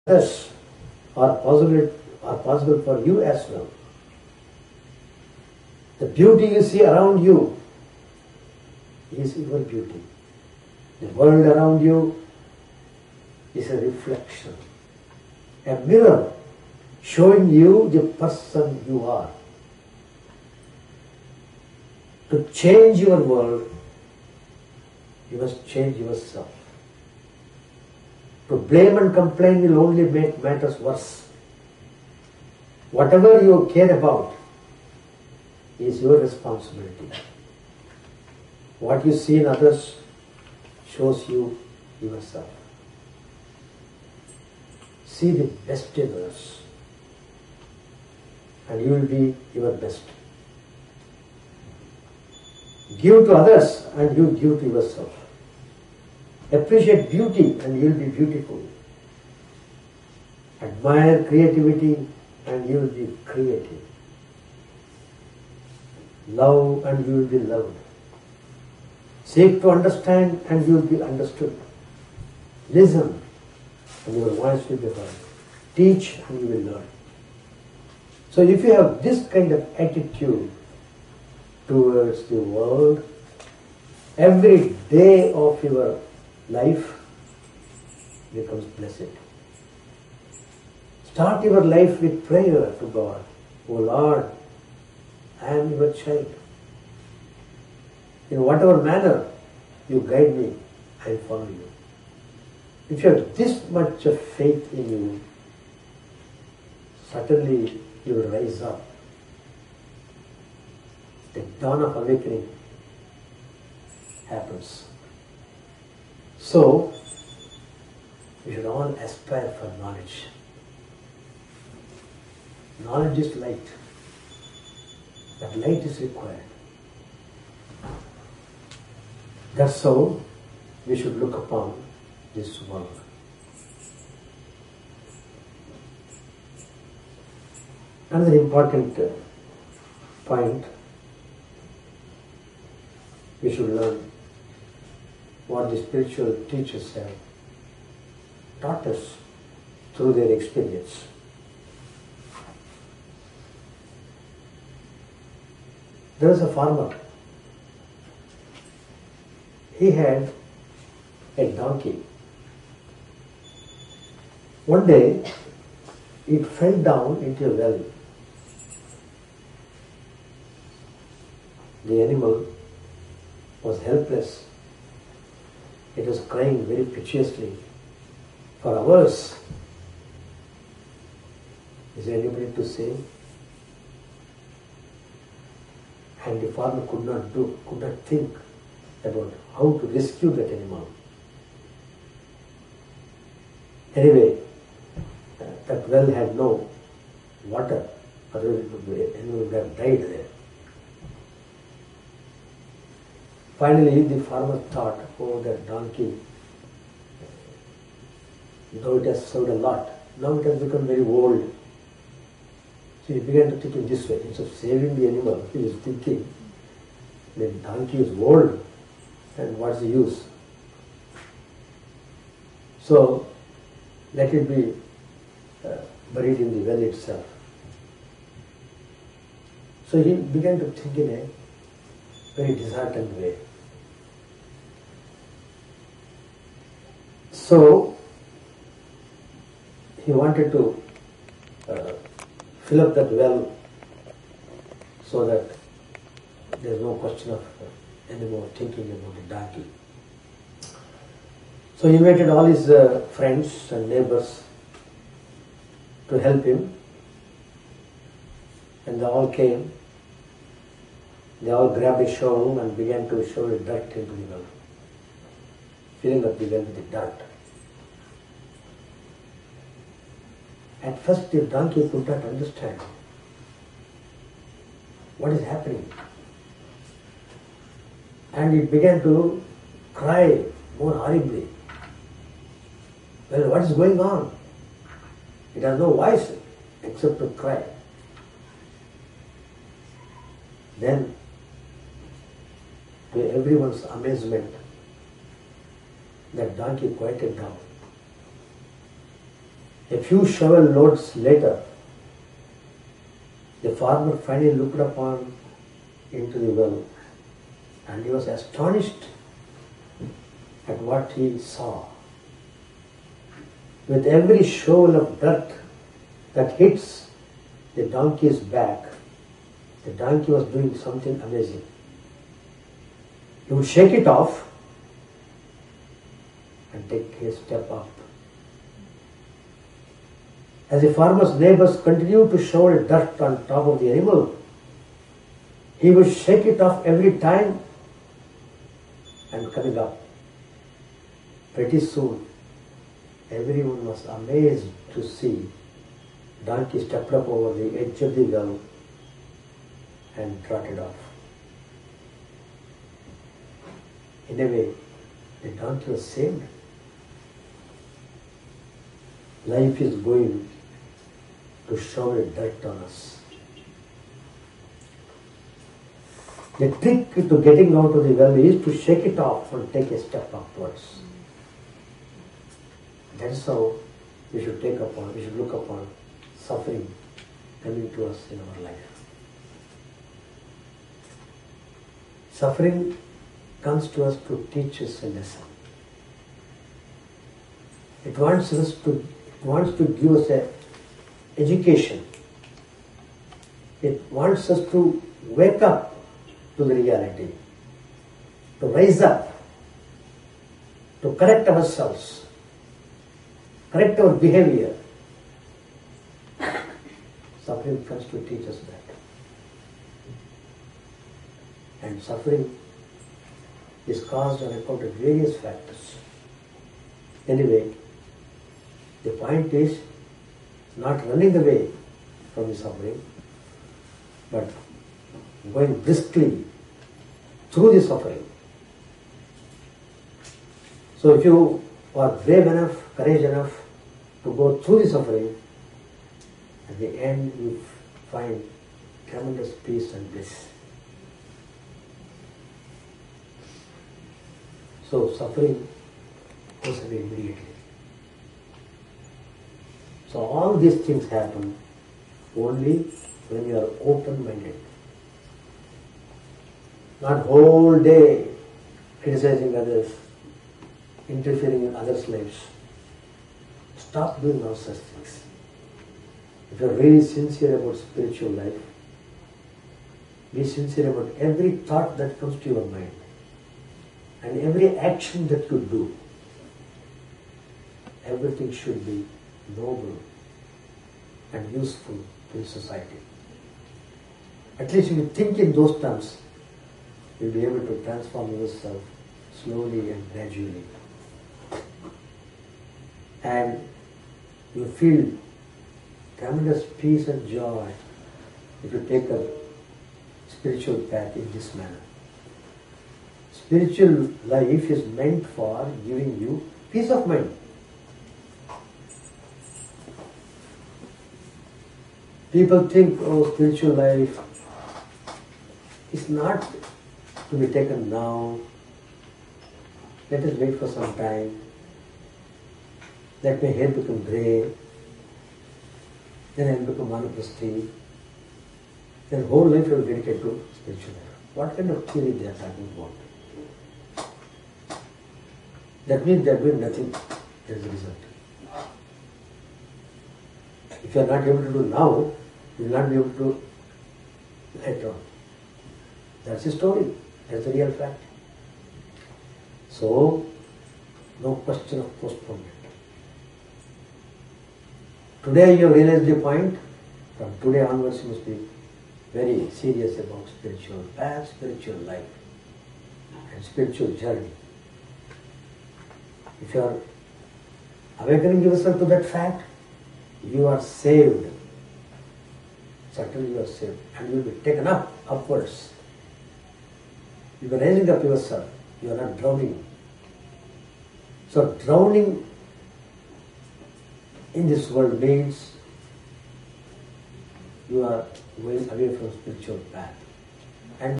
others are possible for you as well. The beauty you see around you is your beauty. The world around you is a reflection, a mirror showing you the person you are. To change your world, you must change yourself. To blame and complain will only make matters worse. Whatever you care about is your responsibility. What you see in others shows you yourself. See the best in others, and you will be your best. Give to others and you give to yourself. Appreciate beauty and you will be beautiful. Admire creativity and you will be creative. Love and you will be loved. Seek to understand and you will be understood. Listen and your voice will be heard. Teach and you will learn. So if you have this kind of attitude towards the world, every day of your life becomes blessed. Start your life with prayer to God. Oh Lord, I am your child. In whatever manner you guide me, I will follow you. If you have this much of faith in you, certainly you will rise up. The dawn of awakening happens. So, we should all aspire for knowledge. Knowledge is light. That light is required. That's how we should look upon this world. Another important point, we should learn what the spiritual teachers have taught us through their experience. There was a farmer. He had a donkey. One day, it fell down into a well. The animal was helpless. It was crying very piteously for hours. Is there anybody to save? And the farmer could not think about how to rescue that animal. Anyway, that well had no water, otherwise the animal would have died there. Finally, the farmer thought, oh, that donkey, though it has served a lot, now it has become very old. So he began to think in this way. Instead of saving the animal, he was thinking, the donkey is old, and what's the use? So, let it be buried in the well itself. So he began to think in a very disheartened way. So, he wanted to fill up that well so that there is no question of anymore thinking about the donkey. So he invited all his friends and neighbors to help him, and they all came. They all grabbed a shovel and began to shovel dirt into the well, filling up the well with the dirt. At first the donkey could not understand what is happening. And it began to cry more horribly. Well, what is going on? It has no voice except to cry. Then, to everyone's amazement, that donkey quieted down. A few shovel loads later, the farmer finally looked upon into the well, and he was astonished at what he saw. With every shovel of dirt that hits the donkey's back, the donkey was doing something amazing. He would shake it off and take a step up. As the farmer's neighbors continued to shovel dirt on top of the animal, he would shake it off every time and coming up. Pretty soon, everyone was amazed to see donkey stepped up over the edge of the well and trotted off. In a way, the donkey was saved. Life is going to shower dirt on us. The trick to getting out of the well is to shake it off and take a step upwards. That's how we should look upon suffering coming to us in our life. Suffering comes to us to teach us a lesson. It wants to give us an education. It wants us to wake up to the reality, to rise up, to correct ourselves, correct our behavior. Suffering comes to teach us that. And suffering is caused on account of various factors. Anyway, the point is not running away from the suffering, but going briskly through the suffering. So if you are brave enough, courage enough to go through the suffering, at the end you find tremendous peace and bliss. So suffering goes away immediately. So all these things happen only when you are open-minded. Not whole day criticizing others, interfering in others' lives. Stop doing all such things. If you are really sincere about spiritual life, be sincere about every thought that comes to your mind and every action that you do. Everything should be noble and useful to society. At least if you think in those terms, you'll be able to transform yourself slowly and gradually. And you feel tremendous peace and joy if you take a spiritual path in this manner. Spiritual life is meant for giving you peace of mind. People think, oh, spiritual life is not to be taken now. Let us wait for some time. Let my hair become grey. Then I will become monoprasthi. Then whole life I will dedicate to spiritual life. What kind of theory they are talking about? That means they are doing nothing as a result. If you are not able to do now, you will not be able to do later on. That's the story. That's the real fact. So, no question of postponement. Today you have realized the point. From today onwards you must be very serious about spiritual path, spiritual life and spiritual journey. If you are awakening yourself to that fact, you are saved. Certainly you are saved. And you will be taken up, upwards. You are raising up yourself. You are not drowning. So drowning in this world means you are going away from spiritual path.